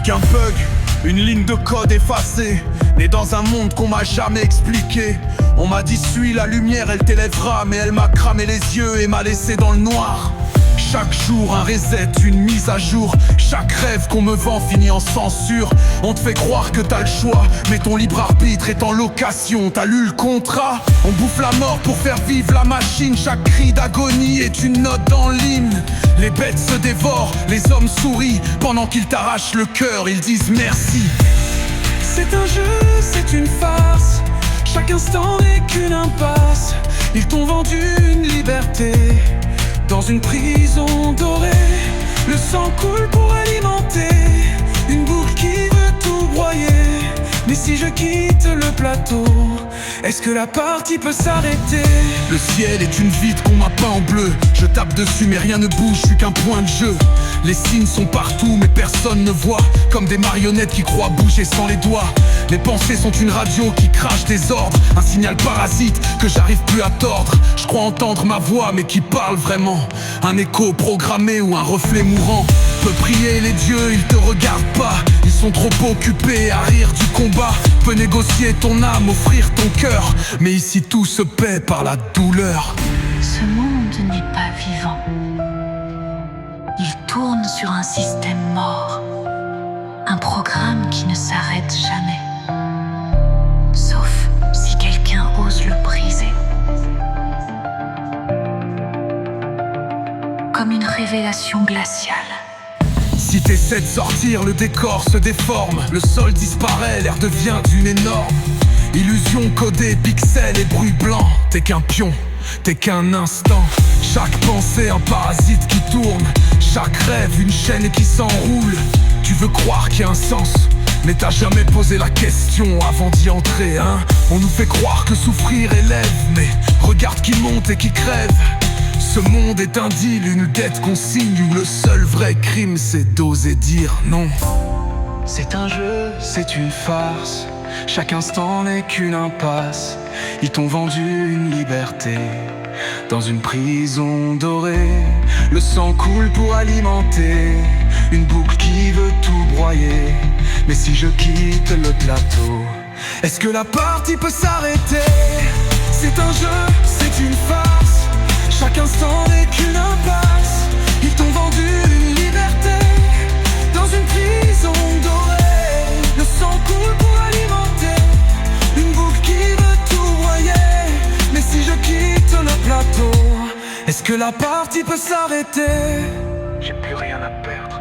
suis qu'un bug, une ligne de code effacée, né dans un monde qu'on m'a jamais expliqué. On m'a dit suis la lumière, elle t'élèvera, mais elle m'a cramé les yeux et m'a laissé dans le noir. Chaque jour un reset, une mise à jour. Chaque rêve qu'on me vend finit en censure. On te fait croire que t'as le choix, mais ton libre arbitre est en location. T'as lu le contrat? On bouffe la mort pour faire vivre la machine. Chaque cri d'agonie est une note dans l'hymne. Les bêtes se dévorent, les hommes sourient. Pendant qu'ils t'arrachent le cœur, ils disent merci. C'est un jeu, c'est une farce. Chaque instant n'est qu'une impasse. Ils t'ont vendu une liberté dans une prison dorée. Le sang coule pour alimenter une boucle qui veut tout broyer. Mais si je quitte le plateau, est-ce que la partie peut s'arrêter? Le ciel est une vitre qu'on m'a peint en bleu. Je tape dessus mais rien ne bouge, je suis qu'un point de jeu. Les signes sont partout mais personne ne voit. Comme des marionnettes qui croient bouger sans les doigts. Les pensées sont une radio qui crache des ordres. Un signal parasite que j'arrive plus à tordre. Je crois entendre ma voix mais qui parle vraiment? Un écho programmé ou un reflet mourant? Peut prier les dieux, ils te regardent pas. Ils sont trop occupés à rire du combat. Peut négocier ton âme, offrir ton cœur, mais ici tout se paie par la douleur. Ce monde n'est pas vivant. Il tourne sur un système mort. Un programme qui ne s'arrête jamais. Sauf si quelqu'un ose le briser. Comme une révélation glaciale. Si t'essaies de sortir, le décor se déforme. Le sol disparaît, l'air devient d'une énorme illusion codée, pixels et bruit blanc. T'es qu'un pion, t'es qu'un instant. Chaque pensée un parasite qui tourne. Chaque rêve une chaîne qui s'enroule. Tu veux croire qu'il y a un sens, mais t'as jamais posé la question avant d'y entrer, hein. On nous fait croire que souffrir élève, mais regarde qui monte et qui crève. Ce monde est un deal, une dette qu'on signe, où le seul vrai crime c'est d'oser dire non. C'est un jeu, c'est une farce. Chaque instant n'est qu'une impasse. Ils t'ont vendu une liberté dans une prison dorée. Le sang coule pour alimenter une boucle qui veut tout broyer. Mais si je quitte le plateau, est-ce que la partie peut s'arrêter? C'est un jeu, c'est une farce. Chaque instant n'est qu'une impasse. Ils t'ont vendu une liberté dans une prison dorée. Le sang coule pour alimenter une boucle qui veut tout broyer. Mais si je quitte le plateau, est-ce que la partie peut s'arrêter? J'ai plus rien à perdre.